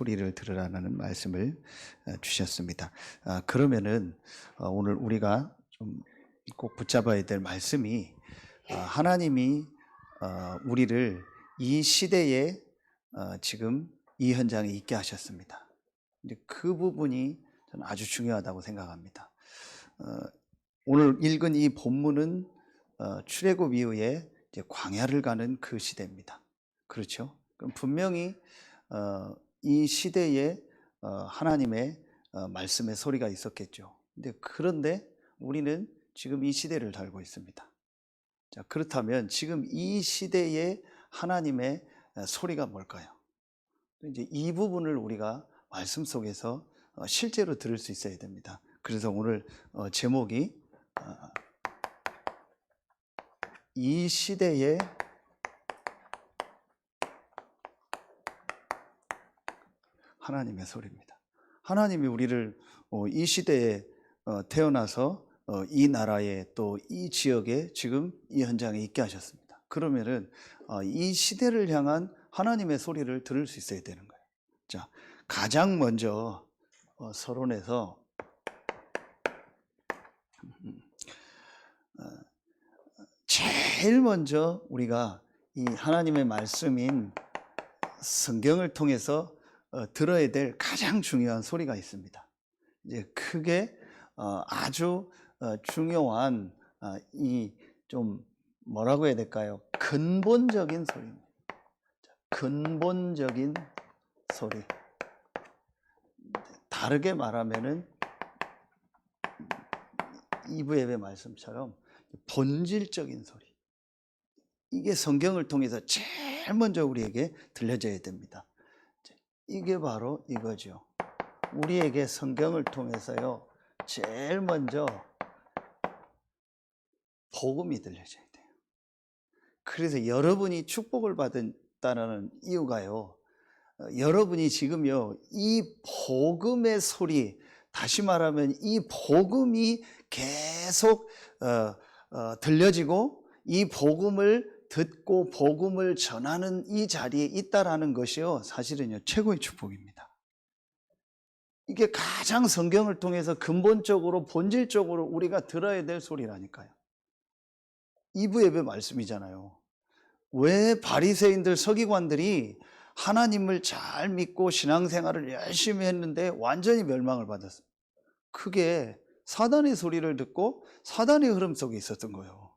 소리를 들으라는 말씀을 주셨습니다. 그러면은 오늘 우리가 좀 꼭 붙잡아야 될 말씀이 하나님이 우리를 이 시대에 지금 이 현장에 있게 하셨습니다. 이제 그 부분이 저는 아주 중요하다고 생각합니다. 오늘 읽은 이 본문은 출애굽 이후에 이제 광야를 가는 그 시대입니다. 그렇죠? 그럼 분명히 이 시대에 하나님의 말씀의 소리가 있었겠죠. 그런데 우리는 지금 이 시대를 살고 있습니다. 자, 그렇다면 지금 이 시대에 하나님의 소리가 뭘까요? 이제 이 부분을 우리가 말씀 속에서 실제로 들을 수 있어야 됩니다. 그래서 오늘 제목이 이 시대에 하나님의 소리입니다. 하나님이 우리를 이 시대에 태어나서 이 나라에 또 이 지역에 지금 이 현장에 있게 하셨습니다. 그러면은 이 시대를 향한 하나님의 소리를 들을 수 있어야 되는 거예요. 자, 가장 먼저 서론에서 제일 먼저 우리가 이 하나님의 말씀인 성경을 통해서 들어야 될 가장 중요한 소리가 있습니다. 이제 그게 아주 중요한 이 좀 뭐라고 해야 될까요? 근본적인 소리입니다. 근본적인 소리. 다르게 말하면은 2부 예배 말씀처럼 본질적인 소리. 이게 성경을 통해서 제일 먼저 우리에게 들려져야 됩니다. 이게 바로 이거죠. 우리에게 성경을 통해서요, 제일 먼저 복음이 들려져야 돼요. 그래서 여러분이 축복을 받았다는 이유가요, 여러분이 지금요, 이 복음의 소리, 다시 말하면 이 복음이 계속 들려지고 이 복음을 듣고 복음을 전하는 이 자리에 있다라는 것이요, 사실은요, 최고의 축복입니다. 이게 가장 성경을 통해서 근본적으로 본질적으로 우리가 들어야 될 소리라니까요. 2부 예배 말씀이잖아요. 왜 바리새인들 서기관들이 하나님을 잘 믿고 신앙생활을 열심히 했는데 완전히 멸망을 받았어요? 그게 사단의 소리를 듣고 사단의 흐름 속에 있었던 거예요.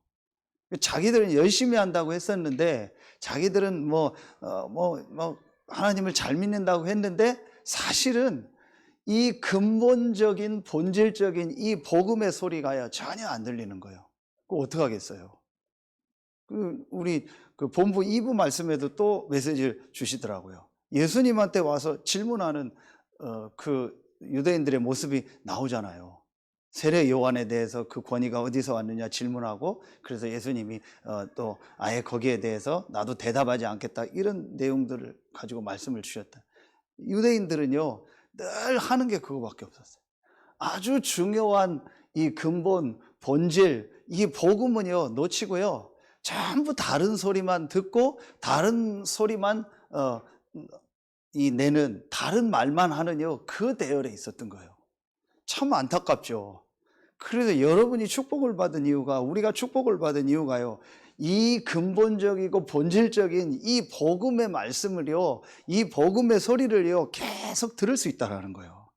자기들은 열심히 한다고 했었는데, 자기들은 하나님을 잘 믿는다고 했는데, 사실은 이 근본적인 본질적인 이 복음의 소리가요, 전혀 안 들리는 거예요. 그거 어떡하겠어요? 우리 본부 2부 말씀에도 또 메시지를 주시더라고요. 예수님한테 와서 질문하는 그 유대인들의 모습이 나오잖아요. 세례 요한에 대해서 그 권위가 어디서 왔느냐 질문하고, 그래서 예수님이 또 아예 거기에 대해서 나도 대답하지 않겠다, 이런 내용들을 가지고 말씀을 주셨다. 유대인들은요, 늘 하는 게 그거밖에 없었어요. 아주 중요한 이 근본 본질, 이 복음은요 놓치고요, 전부 다른 소리만 듣고 다른 소리만 내는, 다른 말만 하는요, 그 대열에 있었던 거예요. 참 안타깝죠. 그래서 여러분이 축복을 받은 이유가, 우리가 축복을 받은 이유가요, 이 근본적이고 본질적인 이 복음의 말씀을요, 이 복음의 소리를요, 계속 들을 수 있다는 거예요.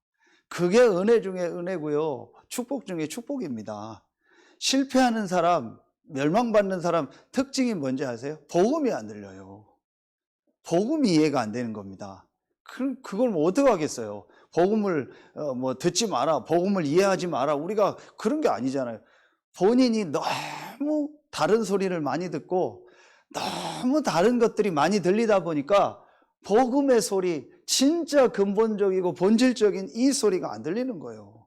그게 은혜 중에 은혜고요, 축복 중에 축복입니다. 실패하는 사람, 멸망받는 사람 특징이 뭔지 아세요? 복음이 안 들려요. 복음이 이해가 안 되는 겁니다. 그걸 뭐 어떻게 하겠어요? 복음을 듣지 마라, 복음을 이해하지 마라, 우리가 그런 게 아니잖아요. 본인이 너무 다른 소리를 많이 듣고 너무 다른 것들이 많이 들리다 보니까 복음의 소리, 진짜 근본적이고 본질적인 이 소리가 안 들리는 거예요.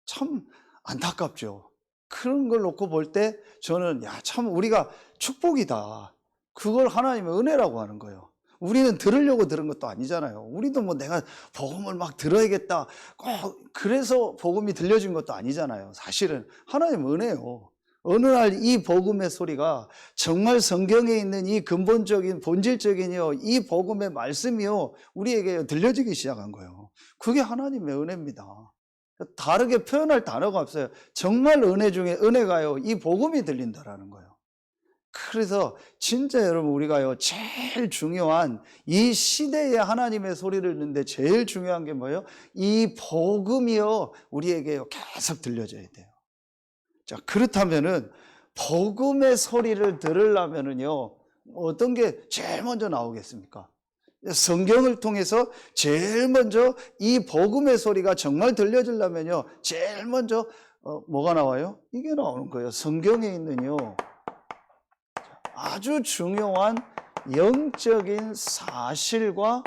참 안타깝죠. 그런 걸 놓고 볼 때 저는 참 우리가 축복이다, 그걸 하나님의 은혜라고 하는 거예요. 우리는 들으려고 들은 것도 아니잖아요. 우리도 내가 복음을 막 들어야겠다, 꼭 그래서 복음이 들려진 것도 아니잖아요. 사실은 하나님의 은혜예요. 어느 날 이 복음의 소리가 정말 성경에 있는 이 근본적인 본질적인요 이 복음의 말씀이요 우리에게 들려지기 시작한 거예요. 그게 하나님의 은혜입니다. 다르게 표현할 단어가 없어요. 정말 은혜 중에 은혜가요 이 복음이 들린다라는 거예요. 그래서 진짜 여러분 우리가요 제일 중요한 이 시대에 하나님의 소리를 듣는데 제일 중요한 게 뭐예요? 이 복음이요 우리에게요 계속 들려져야 돼요. 자, 그렇다면은 복음의 소리를 들으려면은요 어떤 게 제일 먼저 나오겠습니까? 성경을 통해서 제일 먼저 이 복음의 소리가 정말 들려지려면요 제일 먼저 뭐가 나와요? 이게 나오는 거예요. 성경에 있는요 아주 중요한 영적인 사실과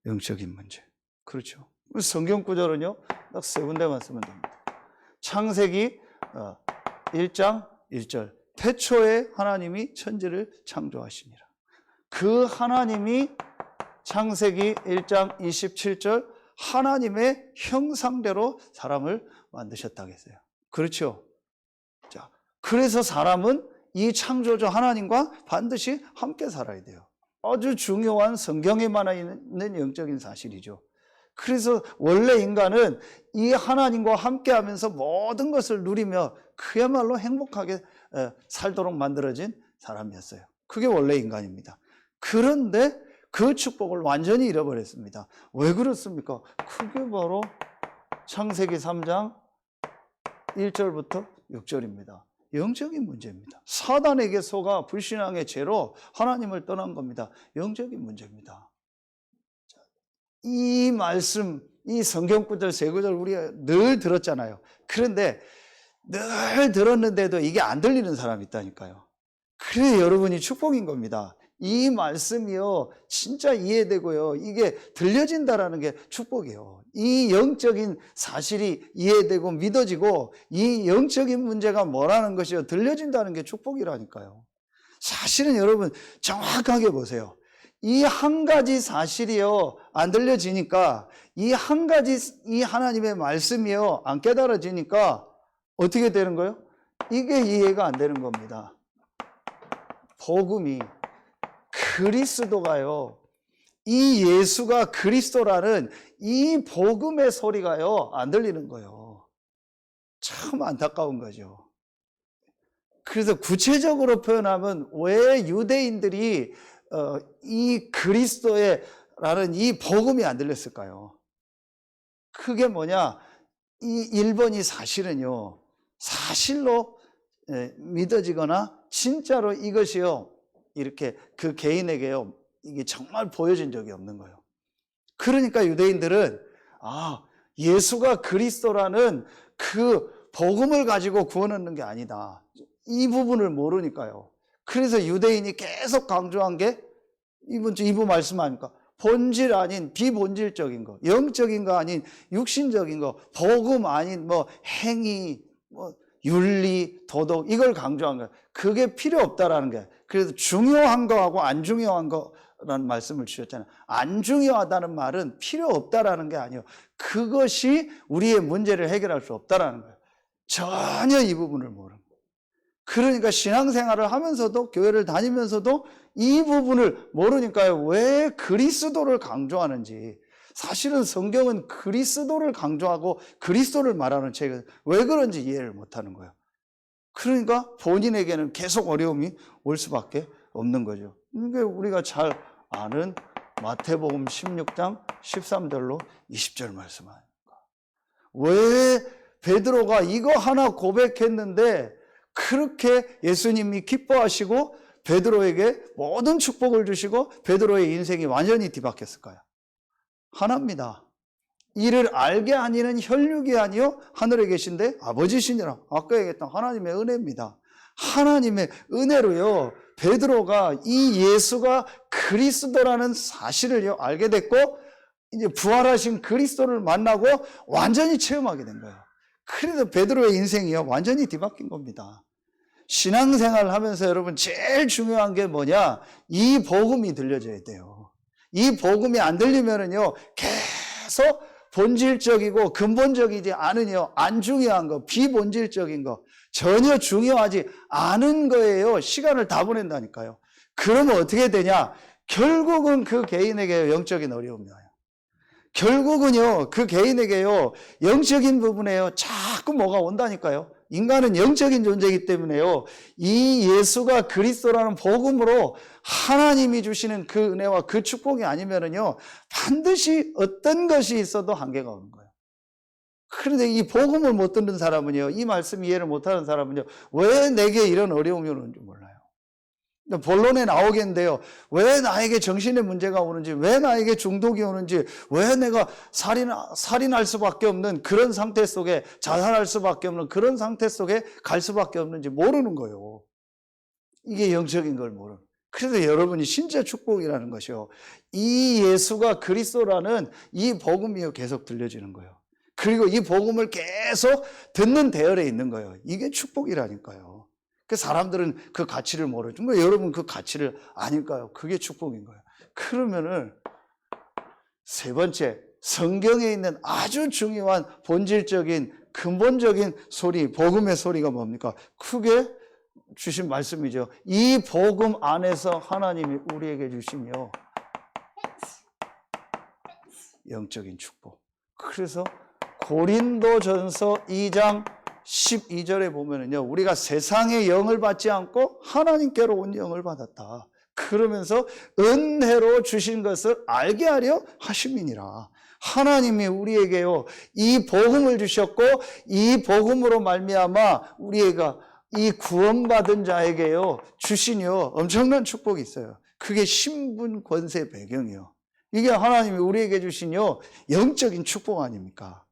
영적인 문제. 그렇죠. 성경 구절은요 딱 세 군데만 쓰면 됩니다. 창세기 1장 1절 태초에 하나님이 천지를 창조하시니라. 그 하나님이 창세기 1장 27절 하나님의 형상대로 사람을 만드셨다고 했어요. 그렇죠. 자, 그래서 사람은 이 창조주 하나님과 반드시 함께 살아야 돼요. 아주 중요한 성경에만 있는 영적인 사실이죠. 그래서 원래 인간은 이 하나님과 함께 하면서 모든 것을 누리며 그야말로 행복하게 살도록 만들어진 사람이었어요. 그게 원래 인간입니다. 그런데 그 축복을 완전히 잃어버렸습니다. 왜 그렇습니까? 그게 바로 창세기 3장 1절부터 6절입니다. 영적인 문제입니다. 사단에게 속아 불신앙의 죄로 하나님을 떠난 겁니다. 영적인 문제입니다. 이 말씀, 이 성경 구절, 세 구절 우리가 늘 들었잖아요. 그런데 늘 들었는데도 이게 안 들리는 사람이 있다니까요. 그래 여러분이 축복인 겁니다. 이 말씀이요 진짜 이해되고요 이게 들려진다라는 게 축복이에요. 이 영적인 사실이 이해되고 믿어지고 이 영적인 문제가 뭐라는 것이요 들려진다는 게 축복이라니까요. 사실은 여러분 정확하게 보세요. 이 한 가지 사실이요 안 들려지니까 이 한 가지 이 하나님의 말씀이요 안 깨달아지니까 어떻게 되는 거예요? 이게 이해가 안 되는 겁니다. 복음이 그리스도가요 이 예수가 그리스도라는 이 복음의 소리가요 안 들리는 거예요. 참 안타까운 거죠. 그래서 구체적으로 표현하면 왜 유대인들이 이 그리스도라는 이 복음이 안 들렸을까요? 그게 뭐냐? 이 1번이 사실은요 사실로 믿어지거나 진짜로 이것이요 이렇게 그 개인에게요 이게 정말 보여진 적이 없는 거예요. 그러니까 유대인들은 예수가 그리스도라는 그 복음을 가지고 구원 얻는 게 아니다. 이 부분을 모르니까요. 그래서 유대인이 계속 강조한 게 이분 말씀 아닙니까? 본질 아닌 비본질적인 거, 영적인 거 아닌 육신적인 거, 복음 아닌 뭐 행위, 뭐 윤리, 도덕 이걸 강조한 거예요. 그게 필요 없다라는 게. 그래서 중요한 거하고 안 중요한 거라는 말씀을 주셨잖아요. 안 중요하다는 말은 필요 없다라는 게 아니에요. 그것이 우리의 문제를 해결할 수 없다라는 거예요. 전혀 이 부분을 모르는 거예요. 그러니까 신앙생활을 하면서도 교회를 다니면서도 이 부분을 모르니까요. 왜 그리스도를 강조하는지. 사실은 성경은 그리스도를 강조하고 그리스도를 말하는 책은 왜 그런지 이해를 못하는 거예요. 그러니까 본인에게는 계속 어려움이 올 수밖에 없는 거죠. 이게 우리가 잘 아는 마태복음 16장 13절로 20절 말씀 아닙니까? 왜 베드로가 이거 하나 고백했는데 그렇게 예수님이 기뻐하시고 베드로에게 모든 축복을 주시고 베드로의 인생이 완전히 뒤바뀌었을까요? 하나입니다. 이를 알게 하니는 혈육이 아니요 하늘에 계신데 아버지시니라. 아까 얘기했던 하나님의 은혜입니다. 하나님의 은혜로요 베드로가 이 예수가 그리스도라는 사실을 알게 됐고 이제 부활하신 그리스도를 만나고 완전히 체험하게 된 거예요. 그래서 베드로의 인생이요 완전히 뒤바뀐 겁니다. 신앙생활을 하면서 여러분 제일 중요한 게 뭐냐? 이 복음이 들려져야 돼요. 이 복음이 안 들리면은요 계속 본질적이고 근본적이지 않으요, 안 중요한 거, 비본질적인 거, 전혀 중요하지 않은 거예요. 시간을 다 보낸다니까요. 그러면 어떻게 되냐? 결국은 그 개인에게 영적인 어려움이 와요. 결국은요, 그 개인에게요, 영적인 부분에요, 자꾸 뭐가 온다니까요. 인간은 영적인 존재이기 때문에요, 이 예수가 그리스도라는 복음으로 하나님이 주시는 그 은혜와 그 축복이 아니면은요, 반드시 어떤 것이 있어도 한계가 오는 거예요. 그런데 이 복음을 못 듣는 사람은요, 이 말씀 이해를 못하는 사람은요, 왜 내게 이런 어려움이 오는지 몰라요. 본론에 나오겠는데요, 왜 나에게 정신의 문제가 오는지, 왜 나에게 중독이 오는지, 왜 내가 살인할 수밖에 없는 그런 상태 속에, 자살할 수밖에 없는 그런 상태 속에 갈 수밖에 없는지 모르는 거예요. 이게 영적인 걸 모르는. 그래서 여러분이 진짜 축복이라는 것이요, 이 예수가 그리스도라는 이 복음이 계속 들려지는 거예요. 그리고 이 복음을 계속 듣는 대열에 있는 거예요. 이게 축복이라니까요. 그 사람들은 그 가치를 모르죠. 여러분 그 가치를 아닐까요? 그게 축복인 거예요. 그러면은 세 번째, 성경에 있는 아주 중요한 본질적인 근본적인 소리, 복음의 소리가 뭡니까? 크게 주신 말씀이죠. 이 복음 안에서 하나님이 우리에게 주시며 영적인 축복. 그래서 고린도전서 2장 12절에 보면은요, 우리가 세상의 영을 받지 않고 하나님께로 온 영을 받았다. 그러면서 은혜로 주신 것을 알게 하려 하심이니라. 하나님이 우리에게요, 이 복음을 주셨고, 이 복음으로 말미암아 우리가 이 구원받은 자에게요, 주시니요, 엄청난 축복이 있어요. 그게 신분, 권세, 배경이요. 이게 하나님이 우리에게 주시니요, 영적인 축복 아닙니까?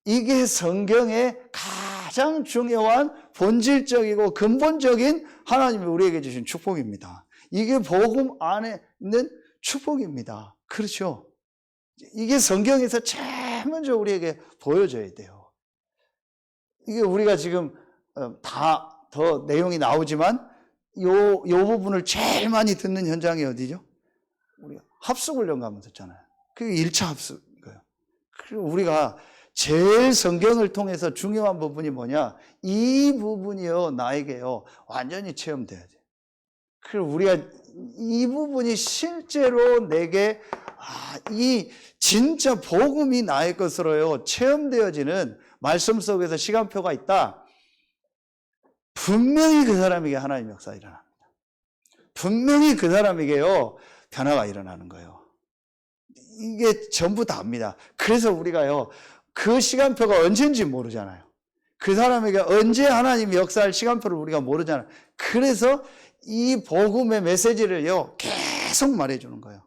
이게 성경의 가장 중요한 본질적이고 근본적인 하나님이 우리에게 주신 축복입니다. 이게 복음 안에 있는 축복입니다. 그렇죠? 이게 성경에서 제일 먼저 우리에게 보여져야 돼요. 이게 우리가 지금 다 더 내용이 나오지만 요 부분을 제일 많이 듣는 현장이 어디죠? 우리가 합숙훈련 가면 듣잖아요. 그게 1차 합숙이에요. 그리고 우리가 제일 성경을 통해서 중요한 부분이 뭐냐? 이 부분이요, 나에게요, 완전히 체험돼야 돼요. 그리고 우리가 이 부분이 실제로 내게, 이 진짜 복음이 나의 것으로요, 체험되어지는 말씀 속에서 시간표가 있다. 분명히 그 사람에게 하나님의 역사가 일어납니다. 분명히 그 사람에게요, 변화가 일어나는 거예요. 이게 전부 다입니다. 그래서 우리가요, 그 시간표가 언제인지 모르잖아요. 그 사람에게 언제 하나님이 역사할 시간표를 우리가 모르잖아요. 그래서 이 복음의 메시지를요, 계속 말해주는 거예요.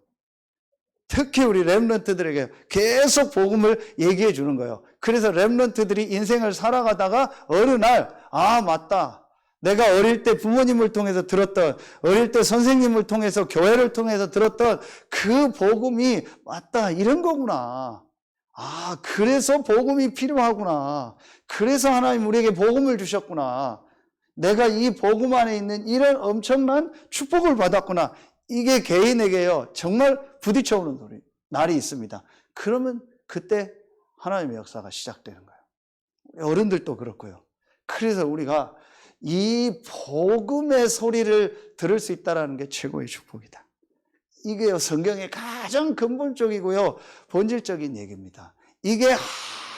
특히 우리 렘넌트들에게 계속 복음을 얘기해 주는 거예요. 그래서 렘넌트들이 인생을 살아가다가 어느 날, 맞다. 내가 어릴 때 부모님을 통해서 들었던, 어릴 때 선생님을 통해서, 교회를 통해서 들었던 그 복음이 맞다. 이런 거구나. 그래서 복음이 필요하구나. 그래서 하나님 우리에게 복음을 주셨구나. 내가 이 복음 안에 있는 이런 엄청난 축복을 받았구나. 이게 개인에게요, 정말 부딪혀오는 날이 있습니다. 그러면 그때 하나님의 역사가 시작되는 거예요. 어른들도 그렇고요. 그래서 우리가 이 복음의 소리를 들을 수 있다는 게 최고의 축복이다. 이게요, 성경의 가장 근본적이고요, 본질적인 얘기입니다. 이게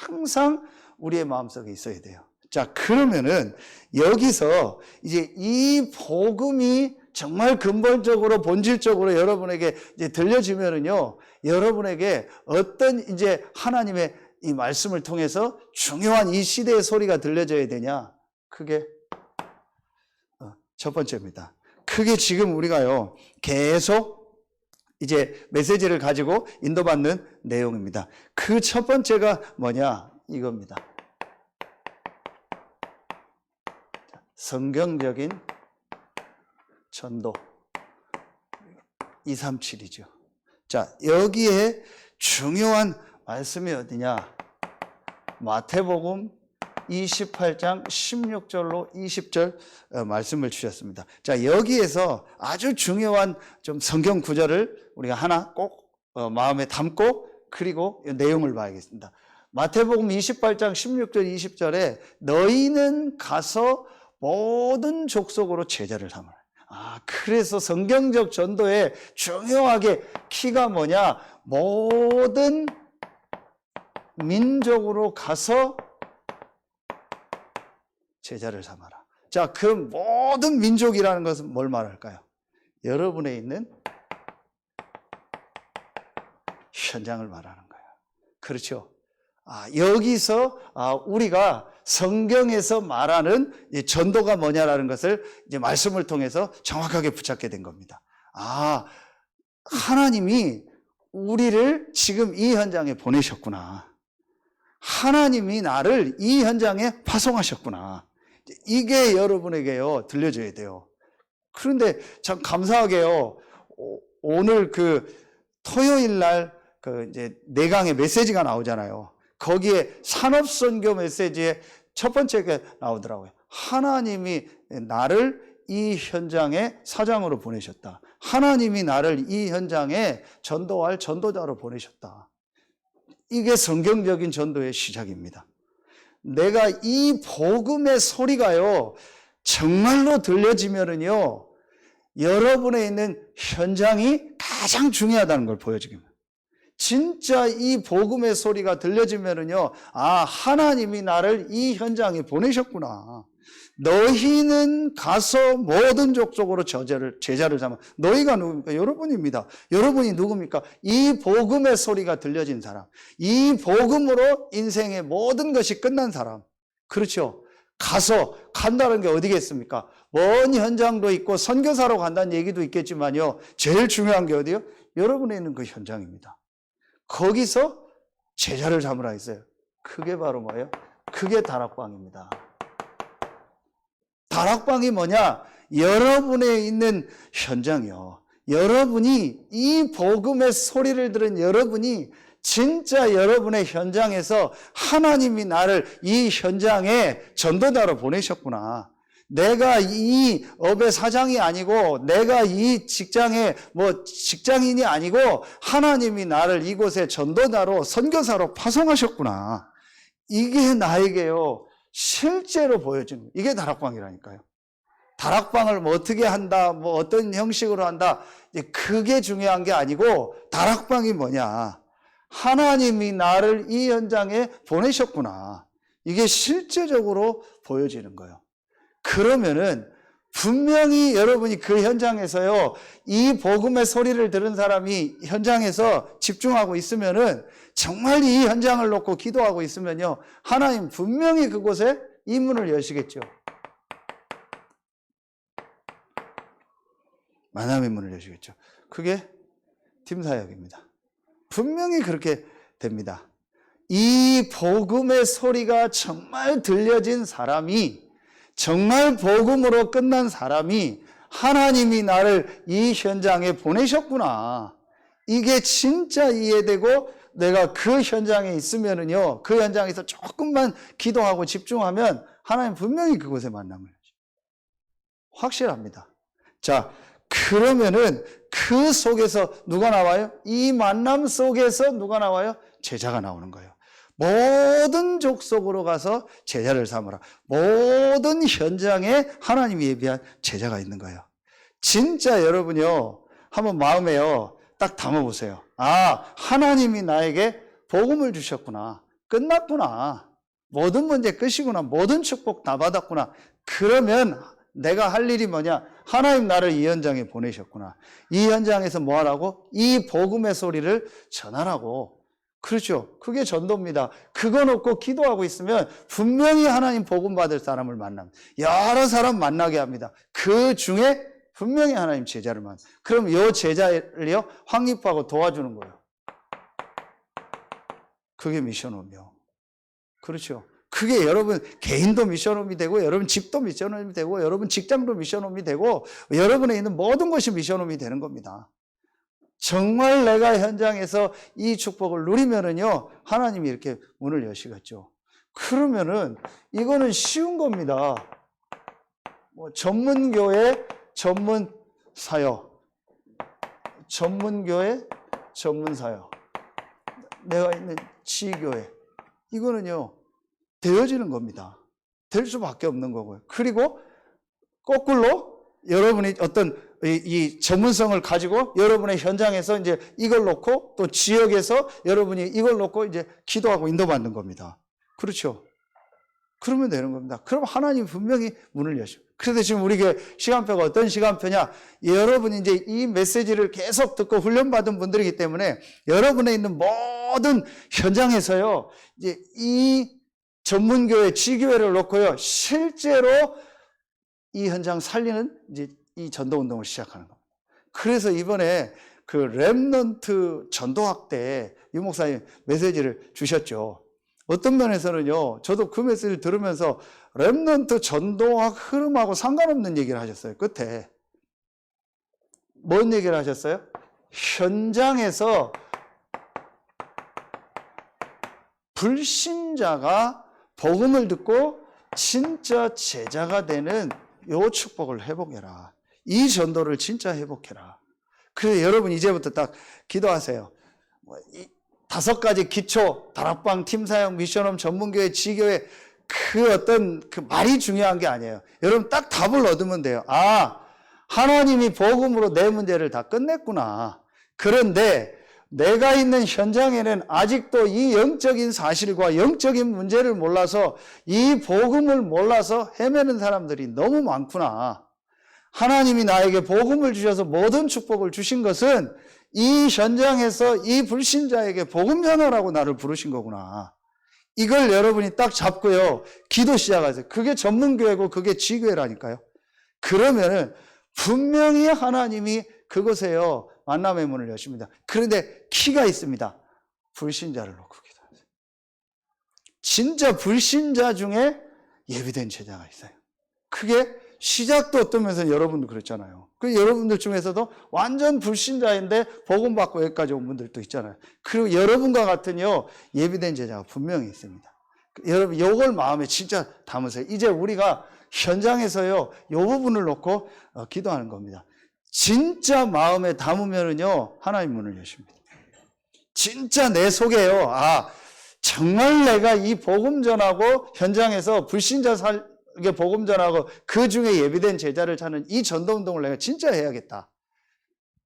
항상 우리의 마음속에 있어야 돼요. 자, 그러면은 여기서 이제 이 복음이 정말 근본적으로, 본질적으로 여러분에게 이제 들려지면은요, 여러분에게 어떤 이제 하나님의 이 말씀을 통해서 중요한 이 시대의 소리가 들려져야 되냐? 그게 첫 번째입니다. 그게 지금 우리가요, 계속 이제 메시지를 가지고 인도받는 내용입니다. 그 첫 번째가 뭐냐? 이겁니다. 성경적인 전도 237이죠. 자, 여기에 중요한 말씀이 어디냐? 마태복음 28장 16절로 20절 말씀을 주셨습니다. 자, 여기에서 아주 중요한 좀 성경 구절을 우리가 하나 꼭 마음에 담고 그리고 내용을 봐야겠습니다. 마태복음 28장 16절 20절에 너희는 가서 모든 족속으로 제자를 삼으라. 그래서 성경적 전도의 중요하게 키가 뭐냐? 모든 민족으로 가서 제자를 삼아라. 자, 그 모든 민족이라는 것은 뭘 말할까요? 여러분에 있는 현장을 말하는 거예요. 그렇죠? 여기서 우리가 성경에서 말하는 전도가 뭐냐라는 것을 이제 말씀을 통해서 정확하게 붙잡게 된 겁니다. 하나님이 우리를 지금 이 현장에 보내셨구나. 하나님이 나를 이 현장에 파송하셨구나. 이게 여러분에게요, 들려줘야 돼요. 그런데 참 감사하게요, 오늘 토요일 날 이제 내강의 메시지가 나오잖아요. 거기에 산업선교 메시지에 첫 번째가 나오더라고요. 하나님이 나를 이 현장에 사장으로 보내셨다. 하나님이 나를 이 현장에 전도할 전도자로 보내셨다. 이게 성경적인 전도의 시작입니다. 내가 이 복음의 소리가요, 정말로 들려지면은요, 여러분에 있는 현장이 가장 중요하다는 걸 보여줍니다. 진짜 이 복음의 소리가 들려지면은요, 하나님이 나를 이 현장에 보내셨구나. 너희는 가서 모든 족속으로 제자를 삼아. 너희가 누굽니까? 여러분입니다. 여러분이 누굽니까? 이 복음의 소리가 들려진 사람. 이 복음으로 인생의 모든 것이 끝난 사람. 그렇죠? 간다는 게 어디겠습니까? 먼 현장도 있고 선교사로 간다는 얘기도 있겠지만요, 제일 중요한 게 어디요? 여러분에 있는 그 현장입니다. 거기서 제자를 삼으라 했어요. 그게 바로 뭐예요? 그게 다락방입니다. 다락방이 뭐냐? 여러분에 있는 현장이요. 여러분이 이 복음의 소리를 들은 여러분이 진짜 여러분의 현장에서 하나님이 나를 이 현장에 전도자로 보내셨구나. 내가 이 업의 사장이 아니고 내가 이 직장의 직장인이 아니고 하나님이 나를 이곳에 전도자로 선교사로 파송하셨구나. 이게 나에게요, 실제로 보여주는, 이게 다락방이라니까요. 다락방을 어떻게 한다, 어떤 형식으로 한다, 그게 중요한 게 아니고, 다락방이 뭐냐? 하나님이 나를 이 현장에 보내셨구나. 이게 실제적으로 보여지는 거예요. 그러면은 분명히 여러분이 그 현장에서요, 이 복음의 소리를 들은 사람이 현장에서 집중하고 있으면은, 정말 이 현장을 놓고 기도하고 있으면요, 하나님 분명히 그곳에 이 문을 여시겠죠. 만남의 문을 여시겠죠. 그게 팀사역입니다. 분명히 그렇게 됩니다. 이 복음의 소리가 정말 들려진 사람이, 정말 복음으로 끝난 사람이 하나님이 나를 이 현장에 보내셨구나. 이게 진짜 이해되고 내가 그 현장에 있으면은요, 그 현장에서 조금만 기도하고 집중하면 하나님 분명히 그곳에 만남을 하죠. 확실합니다. 자, 그러면은 그 속에서 누가 나와요? 이 만남 속에서 누가 나와요? 제자가 나오는 거예요. 모든 족속으로 가서 제자를 삼으라. 모든 현장에 하나님이 예비한 제자가 있는 거예요. 진짜 여러분요, 한번 마음에요, 딱 담아보세요. 하나님이 나에게 복음을 주셨구나. 끝났구나. 모든 문제 끝이구나. 모든 축복 다 받았구나. 그러면 내가 할 일이 뭐냐? 하나님 나를 이 현장에 보내셨구나. 이 현장에서 뭐 하라고? 이 복음의 소리를 전하라고. 그렇죠. 그게 전도입니다. 그거 놓고 기도하고 있으면 분명히 하나님 복음 받을 사람을 만납니다. 여러 사람 만나게 합니다. 그 중에 분명히 하나님 제자를 만납니다. 그럼 이 제자를요, 확립하고 도와주는 거예요. 그게 미션홈이요. 그렇죠. 그게 여러분 개인도 미션홈이 되고, 여러분 집도 미션홈이 되고, 여러분 직장도 미션홈이 되고, 여러분에 있는 모든 것이 미션홈이 되는 겁니다. 정말 내가 현장에서 이 축복을 누리면은요, 하나님이 이렇게 문을 여시겠죠. 그러면은 이거는 쉬운 겁니다. 전문교회, 전문사역, 전문교회, 전문사역. 내가 있는 지교회, 이거는요 되어지는 겁니다. 될 수밖에 없는 거고요. 그리고 거꾸로 여러분이 어떤 이 전문성을 가지고 여러분의 현장에서 이제 이걸 놓고 또 지역에서 여러분이 이걸 놓고 이제 기도하고 인도받는 겁니다. 그렇죠? 그러면 되는 겁니다. 그럼 하나님 분명히 문을 여십니다. 그래서 지금 우리 교회 시간표가 어떤 시간표냐? 여러분이 이제 이 메시지를 계속 듣고 훈련받은 분들이기 때문에 여러분에 있는 모든 현장에서요, 이제 이 전문교회, 지교회를 놓고요, 실제로 이 현장 살리는 이제 이 전도 운동을 시작하는 겁니다. 그래서 이번에 그 렘넌트 전도학 때 유 목사님 메시지를 주셨죠. 어떤 면에서는요, 저도 그 메시지를 들으면서 렘넌트 전도학 흐름하고 상관없는 얘기를 하셨어요. 끝에 뭔 얘기를 하셨어요? 현장에서 불신자가 복음을 듣고 진짜 제자가 되는 요 축복을 회복해라. 이 전도를 진짜 회복해라. 그래서 여러분 이제부터 딱 기도하세요. 이 5가지 기초, 다락방, 팀사역, 미션홈, 전문교회, 지교회, 그 어떤 그 말이 중요한 게 아니에요. 여러분 딱 답을 얻으면 돼요. 아, 하나님이 복음으로 내 문제를 다 끝냈구나. 그런데 내가 있는 현장에는 아직도 이 영적인 사실과 영적인 문제를 몰라서 이 복음을 몰라서 헤매는 사람들이 너무 많구나. 하나님이 나에게 복음을 주셔서 모든 축복을 주신 것은 이 현장에서 이 불신자에게 복음 전하라고 나를 부르신 거구나. 이걸 여러분이 딱 잡고요, 기도 시작하세요. 그게 전문교회고 그게 지교회라니까요. 그러면은 분명히 하나님이 그곳에요 만남의 문을 여십니다. 그런데 키가 있습니다. 불신자를 놓고 기도하세요. 진짜 불신자 중에 예비된 제자가 있어요. 그게 시작도 어떤 면에서 여러분도 그렇잖아요. 그 여러분들 중에서도 완전 불신자인데 복음 받고 여기까지 온 분들도 있잖아요. 그리고 여러분과 같은요 예비된 제자가 분명히 있습니다. 여러분 요걸 마음에 진짜 담으세요. 이제 우리가 현장에서요 요 부분을 놓고 기도하는 겁니다. 진짜 마음에 담으면은요 하나님 문을 여십니다. 진짜 내 속에요, 아 정말 내가 이 복음 전하고 현장에서 불신자 살게 복음 전하고 그 중에 예비된 제자를 찾는 이 전도 운동을 내가 진짜 해야겠다.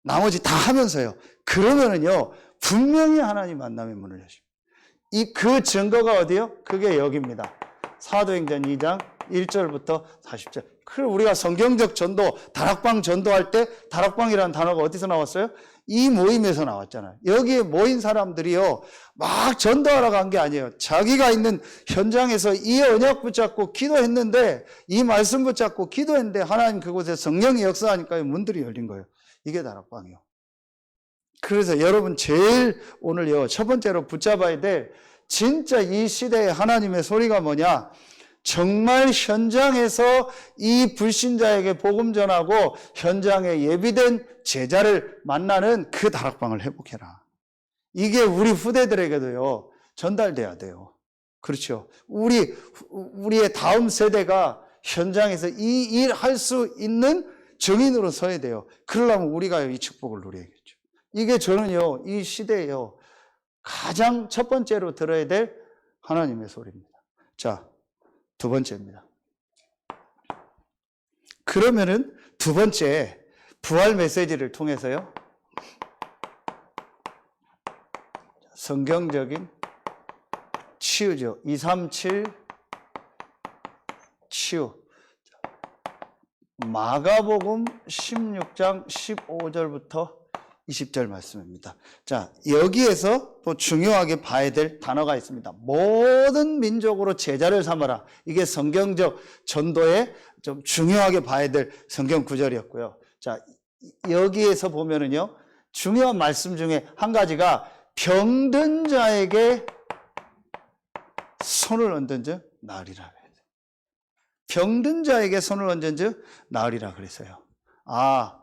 나머지 다 하면서요. 그러면은요 분명히 하나님 만남의 문을 여십니다. 그 증거가 어디요? 그게 여기입니다. 사도행전 2장 1절부터 40절. 그리고 우리가 성경적 전도, 다락방 전도할 때 다락방이라는 단어가 어디서 나왔어요? 이 모임에서 나왔잖아요. 여기에 모인 사람들이요 막 전도하러 간 게 아니에요. 자기가 있는 현장에서 이 언약 붙잡고 기도했는데, 이 말씀 붙잡고 기도했는데 하나님 그곳에 성령이 역사하니까 문들이 열린 거예요. 이게 다락방이요. 그래서 여러분 제일 오늘요 첫 번째로 붙잡아야 될 진짜 이 시대의 하나님의 소리가 뭐냐? 정말 현장에서 이 불신자에게 복음 전하고 현장에 예비된 제자를 만나는 그 다락방을 회복해라. 이게 우리 후대들에게도요 전달돼야 돼요. 그렇죠? 우리의 다음 세대가 현장에서 이 일 할 수 있는 증인으로 서야 돼요. 그러려면 우리가 이 축복을 누려야겠죠. 이게 저는요 이 시대에요 가장 첫 번째로 들어야 될 하나님의 소리입니다. 자, 두 번째입니다. 그러면은 두 번째 부활 메시지를 통해서요 성경적인 치유죠. 237 치유. 마가복음 16장 15절부터 20절 말씀입니다. 자, 여기에서 또 중요하게 봐야 될 단어가 있습니다. 모든 민족으로 제자를 삼아라. 이게 성경적 전도에 좀 중요하게 봐야 될 성경 구절이었고요. 자, 여기에서 보면은요, 중요한 말씀 중에 한 가지가 병든 자에게 손을 얹은 즉 나으리라. 병든 자에게 손을 얹은 즉 나으리라 그랬어요. 아,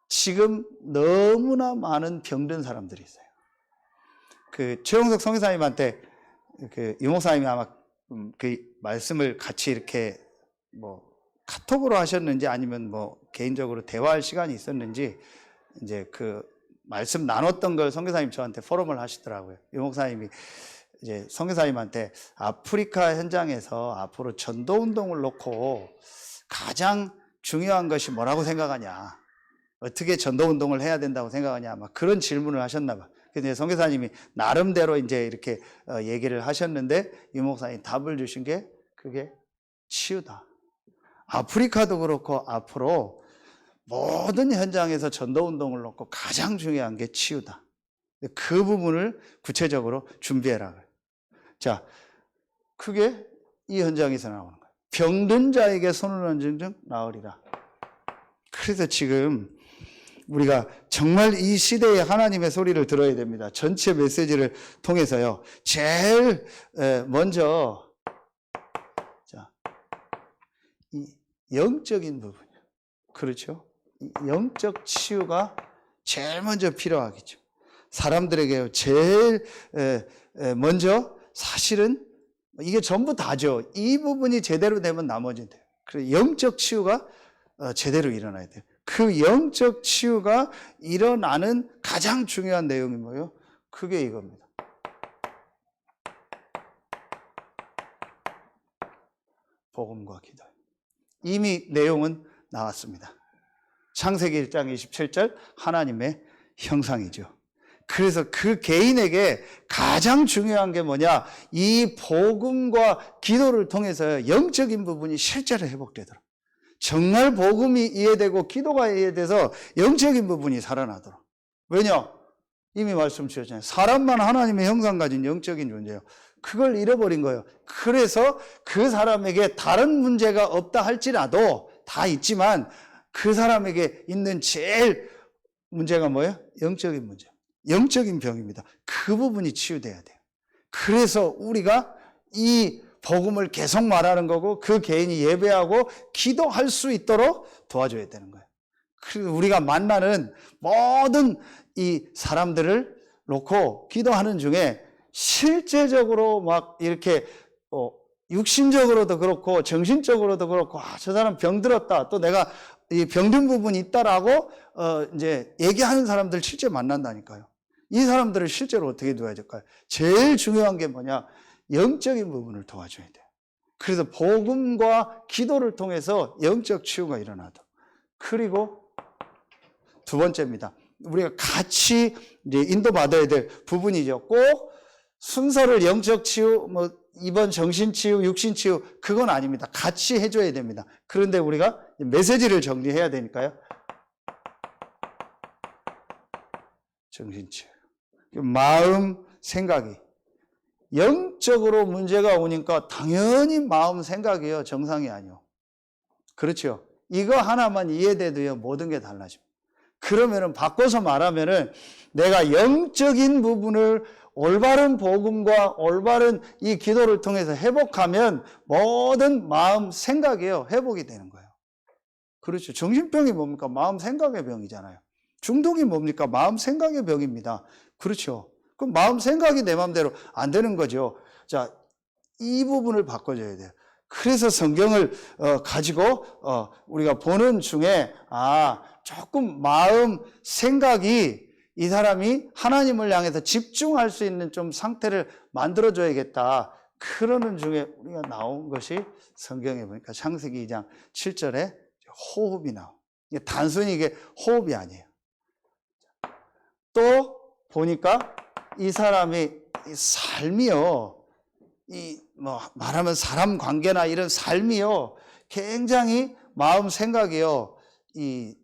지금 너무나 많은 병든 사람들이 있어요. 그 최용석 성교사님한테 그 유목사님이 아마 그 말씀을 같이 이렇게 뭐 카톡으로 하셨는지 아니면 뭐 개인적으로 대화할 시간이 있었는지 이제 그 말씀 나눴던 걸 선교사님 저한테 포럼을 하시더라고요. 유 목사님이 이제 선교사님한테 아프리카 현장에서 앞으로 전도운동을 놓고 가장 중요한 것이 뭐라고 생각하냐, 어떻게 전도운동을 해야 된다고 생각하냐, 막 그런 질문을 하셨나 봐. 그래서 선교사님이 나름대로 이제 이렇게 얘기를 하셨는데 유 목사님이 답을 주신 게 그게 치유다. 아프리카도 그렇고 앞으로 모든 현장에서 전도운동을 놓고 가장 중요한 게 치유다. 그 부분을 구체적으로 준비해라. 자, 그게 이 현장에서 나오는 거예요. 병든 자에게 손을 얹은 즉 나으리라. 그래서 지금 우리가 정말 이 시대에 하나님의 소리를 들어야 됩니다. 전체 메시지를 통해서요. 제일 먼저 자, 이 영적인 부분이요. 그렇죠? 이 영적 치유가 제일 먼저 필요하겠죠. 사람들에게 제일 먼저 사실은 이게 전부 다죠. 이 부분이 제대로 되면 나머지는 돼요. 그래서 영적 치유가 제대로 일어나야 돼요. 그 영적 치유가 일어나는 가장 중요한 내용이 뭐예요? 그게 이겁니다. 복음과 기도. 이미 내용은 나왔습니다. 창세기 1장 27절 하나님의 형상이죠. 그래서 그 개인에게 가장 중요한 게 뭐냐? 이 복음과 기도를 통해서 영적인 부분이 실제로 회복되도록. 정말 복음이 이해되고 기도가 이해돼서 영적인 부분이 살아나도록. 왜냐? 이미 말씀 주셨잖아요. 사람만 하나님의 형상 가진 영적인 존재예요. 그걸 잃어버린 거예요. 그래서 그 사람에게 다른 문제가 없다 할지라도 다 있지만 그 사람에게 있는 제일 문제가 뭐예요? 영적인 문제. 영적인 병입니다. 그 부분이 치유돼야 돼요. 그래서 우리가 이 복음을 계속 말하는 거고 그 개인이 예배하고 기도할 수 있도록 도와줘야 되는 거예요. 그리고 우리가 만나는 모든 이 사람들을 놓고 기도하는 중에 실제적으로 막 이렇게 육신적으로도 그렇고 정신적으로도 그렇고 저 사람 병들었다, 또 내가 이 병든 부분이 있다라고 이제 얘기하는 사람들 실제 만난다니까요. 이 사람들을 실제로 어떻게 도와야 될까요? 제일 중요한 게 뭐냐? 영적인 부분을 도와줘야 돼요. 그래서 복음과 기도를 통해서 영적 치유가 일어나도. 그리고 두 번째입니다. 우리가 같이 이제 인도받아야 될 부분이죠. 꼭 순서를 영적 치유, 이번 정신 치유, 육신 치유, 그건 아닙니다. 같이 해줘야 됩니다. 그런데 우리가 메시지를 정리해야 되니까요. 정신 치유. 마음, 생각이. 영적으로 문제가 오니까 당연히 마음, 생각이요. 정상이 아니요. 그렇죠. 이거 하나만 이해돼도요, 모든 게 달라집니다. 그러면은 바꿔서 말하면은 내가 영적인 부분을 올바른 복음과 올바른 이 기도를 통해서 회복하면 모든 마음, 생각이요, 회복이 되는 거예요. 그렇죠. 정신병이 뭡니까? 마음, 생각의 병이잖아요. 중독이 뭡니까? 마음, 생각의 병입니다. 그렇죠. 그럼 마음, 생각이 내 마음대로 안 되는 거죠. 자, 이 부분을 바꿔줘야 돼요. 그래서 성경을 가지고 우리가 보는 중에 조금 마음, 생각이 이 사람이 하나님을 향해서 집중할 수 있는 좀 상태를 만들어줘야겠다. 그러는 중에 우리가 나온 것이 성경에 보니까 창세기 2장 7절에 호흡이 나와요. 단순히 이게 호흡이 아니에요. 또 보니까 이 사람의 삶이요, 말하면 사람 관계나 이런 삶이요, 굉장히 마음, 생각이요,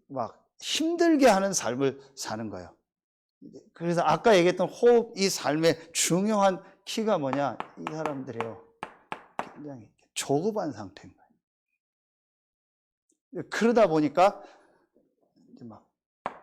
막 힘들게 하는 삶을 사는 거예요. 그래서 아까 얘기했던 호흡, 이 삶의 중요한 키가 뭐냐? 이 사람들이요, 굉장히 조급한 상태인 거예요. 그러다 보니까 이제 막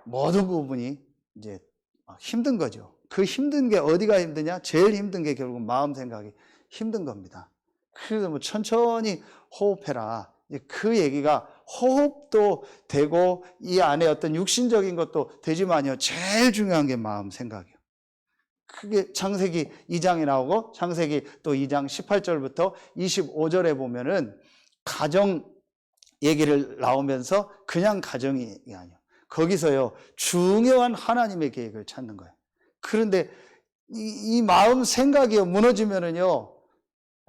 모든 부분이 이제 막 힘든 거죠. 그 힘든 게 어디가 힘드냐? 제일 힘든 게 결국 마음, 생각이 힘든 겁니다. 그래서 천천히 호흡해라. 그 얘기가 호흡도 되고 이 안에 어떤 육신적인 것도 되지만요, 제일 중요한 게 마음, 생각이에요. 그게 창세기 2장에 나오고 창세기 또 2장 18절부터 25절에 보면은 가정 얘기를 나오면서 그냥 가정이 아니에요. 거기서요, 중요한 하나님의 계획을 찾는 거예요. 그런데 이 마음 생각이 무너지면은요,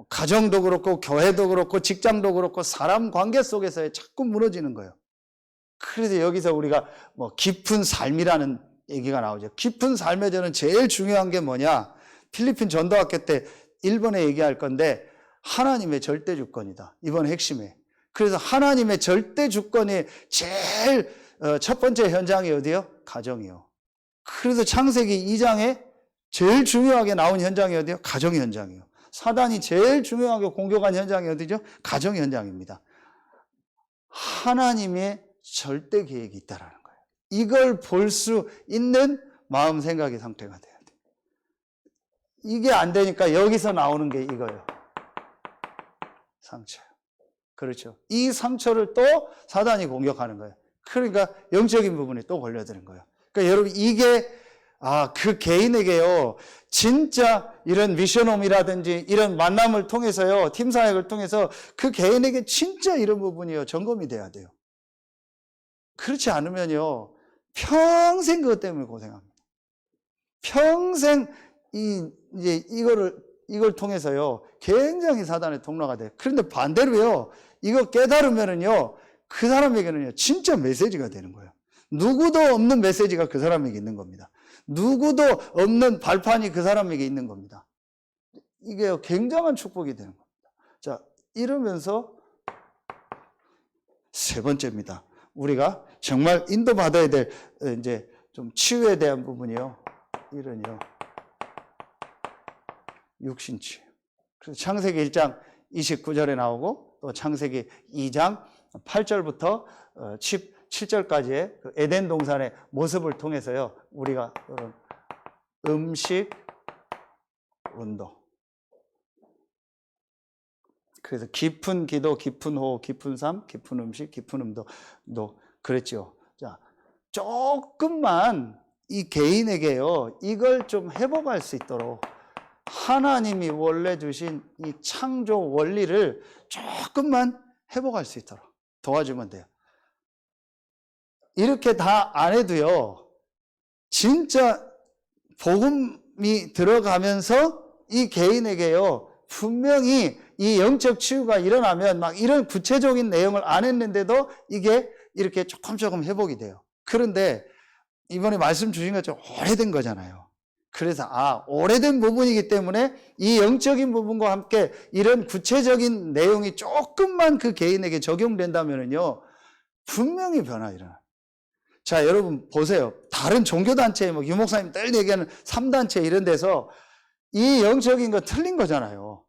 가정도 그렇고 교회도 그렇고 직장도 그렇고 사람 관계 속에서 자꾸 무너지는 거예요. 그래서 여기서 우리가 뭐 깊은 삶이라는 얘기가 나오죠. 깊은 삶에 저는 제일 중요한 게 뭐냐? 필리핀 전도학교 때 1번에 얘기할 건데, 하나님의 절대 주권이다. 이번 핵심에. 그래서 하나님의 절대 주권이 제일 첫 번째 현장이 어디요? 가정이요. 그래서 창세기 2장에 제일 중요하게 나온 현장이 어디요? 가정 현장이요. 사단이 제일 중요하게 공격한 현장이 어디죠? 가정 현장입니다. 하나님의 절대 계획이 있다라는 거예요. 이걸 볼 수 있는 마음 생각의 상태가 돼야 돼요. 이게 안 되니까 여기서 나오는 게 이거예요. 상처요. 그렇죠. 이 상처를 또 사단이 공격하는 거예요. 그러니까 영적인 부분에 또 걸려드는 거예요. 그러니까 여러분, 이게 그 개인에게요, 진짜 이런 미션홈이라든지 이런 만남을 통해서요, 팀 사역을 통해서 그 개인에게 진짜 이런 부분이요, 점검이 돼야 돼요. 그렇지 않으면요, 평생 그것 때문에 고생합니다. 평생 이걸 통해서요, 굉장히 사단의 통로가 돼요. 그런데 반대로요, 이거 깨달으면은요, 그 사람에게는요, 진짜 메시지가 되는 거예요. 누구도 없는 메시지가 그 사람에게 있는 겁니다. 누구도 없는 발판이 그 사람에게 있는 겁니다. 이게 굉장한 축복이 되는 겁니다. 자, 이러면서 세 번째입니다. 우리가 정말 인도받아야 될 이제 좀 치유에 대한 부분이요. 이런요. 육신치유. 그래서 창세기 1장 29절에 나오고 또 창세기 2장 8절부터 17절까지의 그 에덴 동산의 모습을 통해서요, 우리가 음식, 운동. 그래서 깊은 기도, 깊은 호흡, 깊은 삶, 깊은 음식, 깊은 운동도 그랬죠. 자, 조금만 이 개인에게요, 이걸 좀 회복할 수 있도록 하나님이 원래 주신 이 창조 원리를 조금만 회복할 수 있도록 도와주면 돼요. 이렇게 다 안 해도요, 진짜 복음이 들어가면서 이 개인에게요, 분명히 이 영적 치유가 일어나면 막 이런 구체적인 내용을 안 했는데도 이게 이렇게 조금 회복이 돼요. 그런데 이번에 말씀 주신 것처럼 오래된 거잖아요. 그래서 오래된 부분이기 때문에 이 영적인 부분과 함께 이런 구체적인 내용이 조금만 그 개인에게 적용된다면요, 분명히 변화 일어나요. 자, 여러분 보세요. 다른 종교단체, 뭐 유목사님 늘 얘기하는 3단체 이런 데서 이 영적인 거 틀린 거잖아요.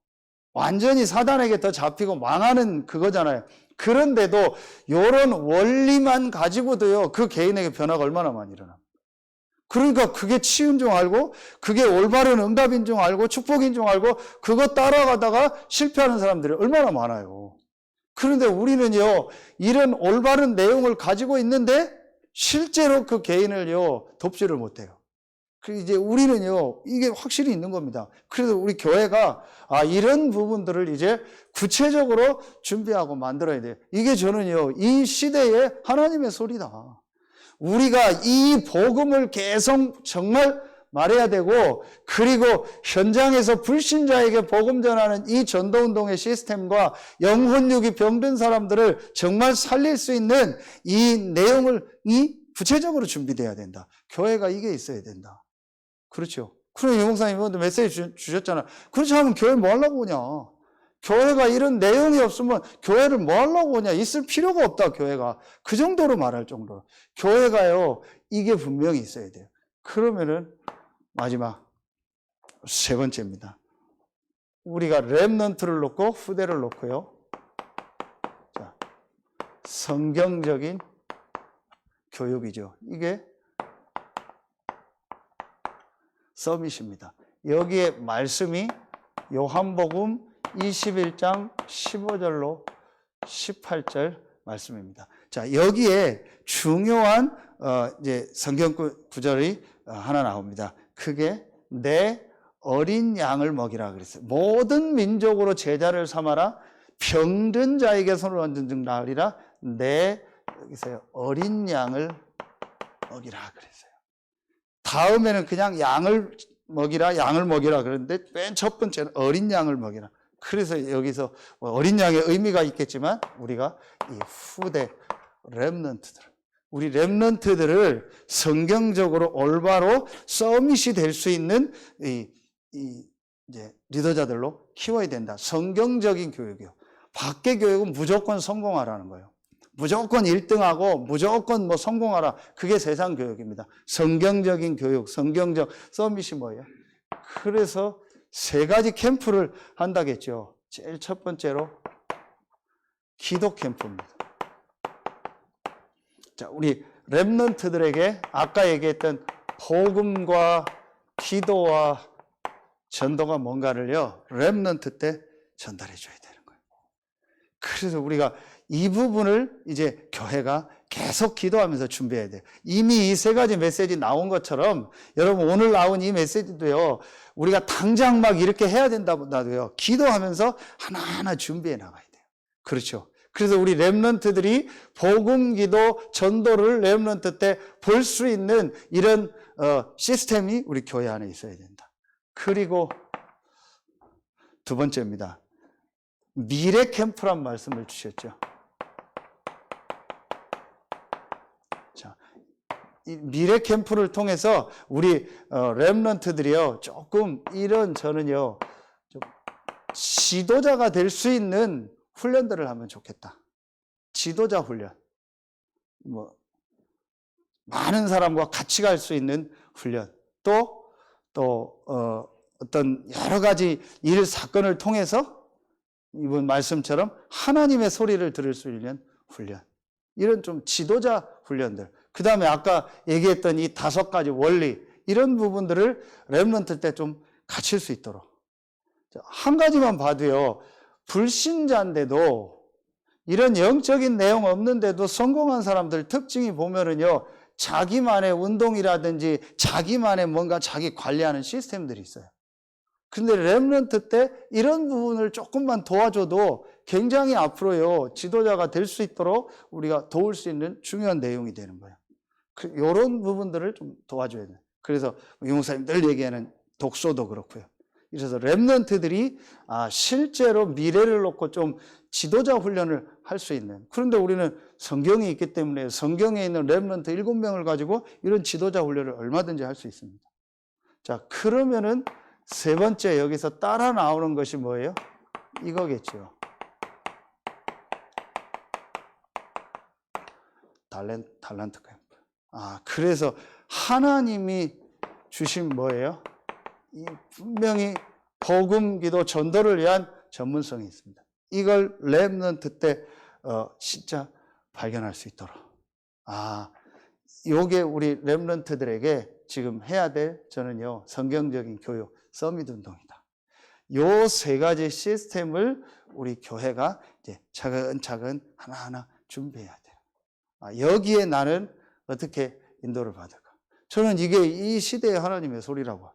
완전히 사단에게 더 잡히고 망하는 그거잖아요. 그런데도 이런 원리만 가지고도요, 그 개인에게 변화가 얼마나 많이 일어납니다. 그러니까 그게 치유인 줄 알고, 그게 올바른 응답인 줄 알고, 축복인 줄 알고, 그거 따라가다가 실패하는 사람들이 얼마나 많아요. 그런데 우리는요, 이런 올바른 내용을 가지고 있는데 실제로 그 개인을요, 돕지를 못해요. 이제 우리는요, 이게 확실히 있는 겁니다. 그래서 우리 교회가 이런 부분들을 이제 구체적으로 준비하고 만들어야 돼요. 이게 저는요, 이 시대의 하나님의 소리다. 우리가 이 복음을 계속 정말 말해야 되고, 그리고 현장에서 불신자에게 복음 전하는 이 전도운동의 시스템과 영혼육이 병든 사람들을 정말 살릴 수 있는 이 내용을 구체적으로 준비돼야 된다. 교회가 이게 있어야 된다. 그렇죠. 그럼 유목사님 메시지 주셨잖아. 그렇지 않으면 교회 뭐 하려고 오냐. 교회가 이런 내용이 없으면 교회를 뭐 하려고 오냐. 있을 필요가 없다, 교회가. 그 정도로 말할 정도로. 교회가요, 이게 분명히 있어야 돼요. 그러면은 마지막 세 번째입니다. 우리가 렘넌트를 놓고 후대를 놓고요. 자, 성경적인 교육이죠. 이게 서밋입니다. 여기에 말씀이 요한복음 21장 15절로 18절 말씀입니다. 자, 여기에 중요한 이제 성경 구절이 하나 나옵니다. 그게 내 어린 양을 먹이라 그랬어요. 모든 민족으로 제자를 삼아라. 병든 자에게 손을 얹은 즉 나으리라. 내 여기서 어린 양을 먹이라 그랬어요. 다음에는 그냥 양을 먹이라 그러는데 맨 첫 번째는 어린 양을 먹이라. 그래서 여기서 어린 양의 의미가 있겠지만 우리가 이 후대 렘넌트들, 우리 렘넌트들을 성경적으로 올바로 서밋이 될 수 있는 이제 리더자들로 키워야 된다. 성경적인 교육이요. 밖의 교육은 무조건 성공하라는 거예요. 무조건 1등하고 무조건 뭐 성공하라. 그게 세상 교육입니다. 성경적인 교육, 성경적 서밋이 뭐예요? 그래서 세 가지 캠프를 한다겠죠. 제일 첫 번째로 기도 캠프입니다. 자, 우리 렘넌트들에게 아까 얘기했던 복음과 기도와 전도가 뭔가를요, 렘넌트 때 전달해 줘야 되는 거예요. 그래서 우리가 이 부분을 이제 교회가 계속 기도하면서 준비해야 돼요. 이미 이 세 가지 메시지 나온 것처럼 여러분 오늘 나온 이 메시지도요, 우리가 당장 막 이렇게 해야 된다보다도요, 기도하면서 하나하나 준비해 나가야 돼요. 그렇죠. 그래서 우리 렘넌트들이 복음, 기도, 전도를 렘넌트 때 볼 수 있는 이런 시스템이 우리 교회 안에 있어야 된다. 그리고 두 번째입니다. 미래 캠프란 말씀을 주셨죠. 자, 이 미래 캠프를 통해서 우리 렘넌트들이요, 조금 저는요, 좀 지도자가 될 수 있는 훈련들을 하면 좋겠다. 지도자 훈련. 많은 사람과 같이 갈 수 있는 훈련. 어떤 여러 가지 일, 사건을 통해서 이번 말씀처럼 하나님의 소리를 들을 수 있는 훈련. 이런 좀 지도자 훈련들. 그 다음에 아까 얘기했던 이 5가지 원리. 이런 부분들을 렘넌트 때 좀 갖출 수 있도록. 한 가지만 봐도요, 불신자인데도 이런 영적인 내용 없는데도 성공한 사람들 특징이 보면은요, 자기만의 운동이라든지 자기만의 뭔가 자기 관리하는 시스템들이 있어요. 근데 렘넌트 때 이런 부분을 조금만 도와줘도 굉장히 앞으로요, 지도자가 될 수 있도록 우리가 도울 수 있는 중요한 내용이 되는 거예요. 이런 부분들을 좀 도와줘야 돼요. 그래서 용사님 늘 얘기하는 독서도 그렇고요. 그래서 렘넌트들이 실제로 미래를 놓고 좀 지도자 훈련을 할 수 있는. 그런데 우리는 성경이 있기 때문에 성경에 있는 렘넌트 7명을 가지고 이런 지도자 훈련을 얼마든지 할 수 있습니다. 자, 그러면은 세 번째 여기서 따라 나오는 것이 뭐예요? 이거겠죠. 달란트 캠프. 그래서 하나님이 주신 뭐예요? 분명히 복음, 기도, 전도를 위한 전문성이 있습니다. 이걸 렘넌트 때 진짜 발견할 수 있도록. 요게 우리 렘넌트들에게 지금 해야 될 저는요, 성경적인 교육, 서밋 운동이다. 요 세 가지 시스템을 우리 교회가 이제 차근차근 하나하나 준비해야 돼요. 여기에 나는 어떻게 인도를 받을까? 저는 이게 이 시대의 하나님의 소리라고.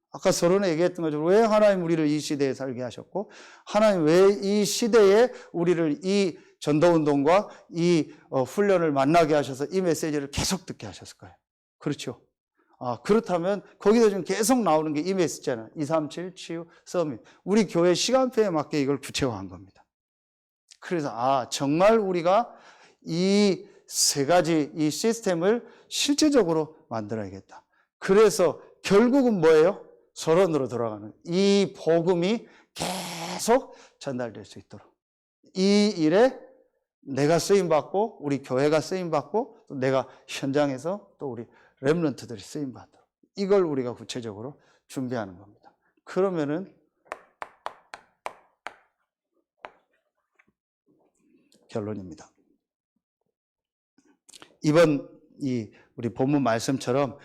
아까 서론에 얘기했던 것처럼 왜 하나님 우리를 이 시대에 살게 하셨고, 하나님 왜 이 시대에 우리를 이 전도운동과 이 훈련을 만나게 하셔서 이 메시지를 계속 듣게 하셨을까요? 그렇죠. 그렇다면 거기서 좀 계속 나오는 게 이 메시지잖아요. 237 치유 서밋. 우리 교회 시간표에 맞게 이걸 구체화한 겁니다. 그래서 정말 우리가 이 세 가지 이 시스템을 실제적으로 만들어야겠다. 그래서 결국은 뭐예요? 서론으로 돌아가는 이 복음이 계속 전달될 수 있도록, 이 일에 내가 쓰임받고 우리 교회가 쓰임받고 또 내가 현장에서 또 우리 렘넌트들이 쓰임받도록, 이걸 우리가 구체적으로 준비하는 겁니다. 그러면은 결론입니다. 이번 우리 본문 말씀처럼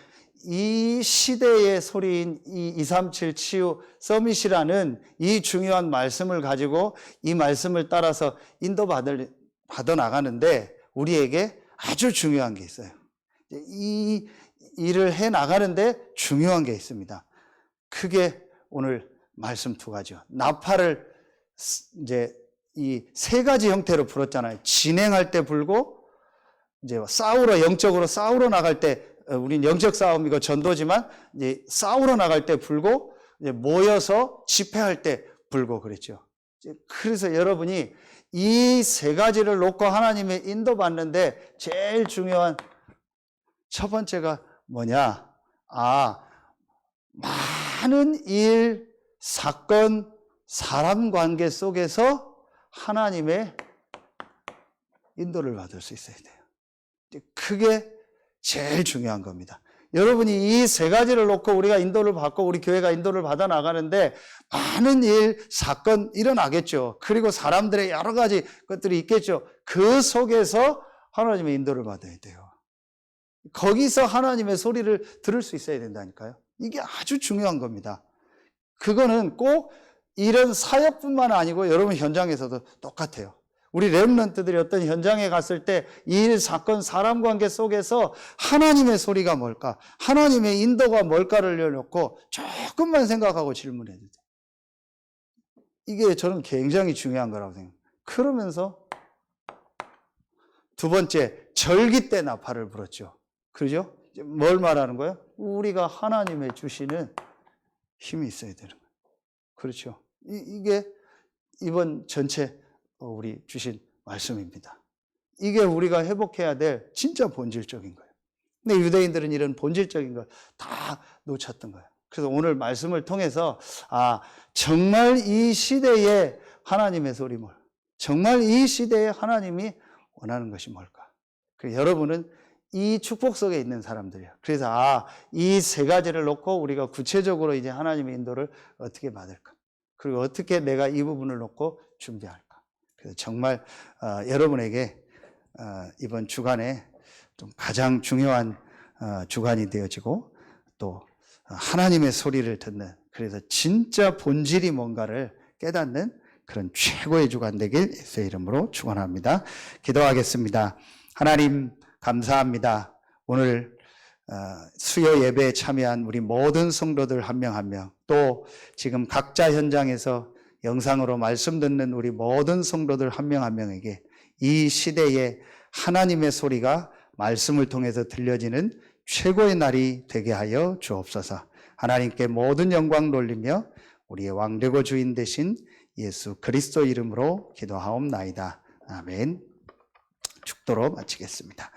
이 시대의 소리인 이 237 치유 서밋이라는 이 중요한 말씀을 가지고 이 말씀을 따라서 받아 나가는데 우리에게 아주 중요한 게 있어요. 이 일을 해 나가는데 중요한 게 있습니다. 그게 오늘 말씀 2가지요. 나팔을 이제 이 3가지 형태로 불었잖아요. 진행할 때 불고, 이제 영적으로 싸우러 나갈 때 우린 영적 싸움이고 전도지만 이제 싸우러 나갈 때 불고 이제 모여서 집회할 때 불고 그랬죠. 그래서 여러분이 이 세 가지를 놓고 하나님의 인도받는데 제일 중요한 첫 번째가 뭐냐? 많은 일, 사건, 사람 관계 속에서 하나님의 인도를 받을 수 있어야 돼요. 그게 제일 중요한 겁니다. 여러분이 이 세 가지를 놓고 우리가 인도를 받고 우리 교회가 인도를 받아 나가는데 많은 일, 사건 일어나겠죠. 그리고 사람들의 여러 가지 것들이 있겠죠. 그 속에서 하나님의 인도를 받아야 돼요. 거기서 하나님의 소리를 들을 수 있어야 된다니까요. 이게 아주 중요한 겁니다. 그거는 꼭 이런 사역뿐만 아니고 여러분 현장에서도 똑같아요. 우리 렘넌트들이 어떤 현장에 갔을 때 일, 사건, 사람 관계 속에서 하나님의 소리가 뭘까? 하나님의 인도가 뭘까를 놓고 조금만 생각하고 질문해도 돼요. 이게 저는 굉장히 중요한 거라고 생각해요. 그러면서 두 번째, 절기 때 나팔을 불었죠. 그죠? 뭘 말하는 거예요? 우리가 하나님의 주시는 힘이 있어야 되는 거예요. 그렇죠? 이게 이번 전체 우리 주신 말씀입니다. 이게 우리가 회복해야 될 진짜 본질적인 거예요. 근데 유대인들은 이런 본질적인 걸 다 놓쳤던 거예요. 그래서 오늘 말씀을 통해서 정말 이 시대에 하나님의 소리 정말 이 시대에 하나님이 원하는 것이 뭘까? 그래서 여러분은 이 축복 속에 있는 사람들이에요. 그래서 이 세 가지를 놓고 우리가 구체적으로 이제 하나님의 인도를 어떻게 받을까? 그리고 어떻게 내가 이 부분을 놓고 준비할까? 그래서 정말 여러분에게 이번 주간에 좀 가장 중요한 주간이 되어지고 또 하나님의 소리를 듣는, 그래서 진짜 본질이 뭔가를 깨닫는 그런 최고의 주간 되길 예수의 이름으로 축원합니다. 기도하겠습니다. 하나님 감사합니다. 오늘 수요 예배에 참여한 우리 모든 성도들 한 명 한 명, 또 지금 각자 현장에서 영상으로 말씀 듣는 우리 모든 성도들 한 명 한 명에게 이 시대에 하나님의 소리가 말씀을 통해서 들려지는 최고의 날이 되게 하여 주옵소서. 하나님께 모든 영광 돌리며 우리의 왕되고 주인 되신 예수 그리스도 이름으로 기도하옵나이다. 아멘. 축도로 마치겠습니다.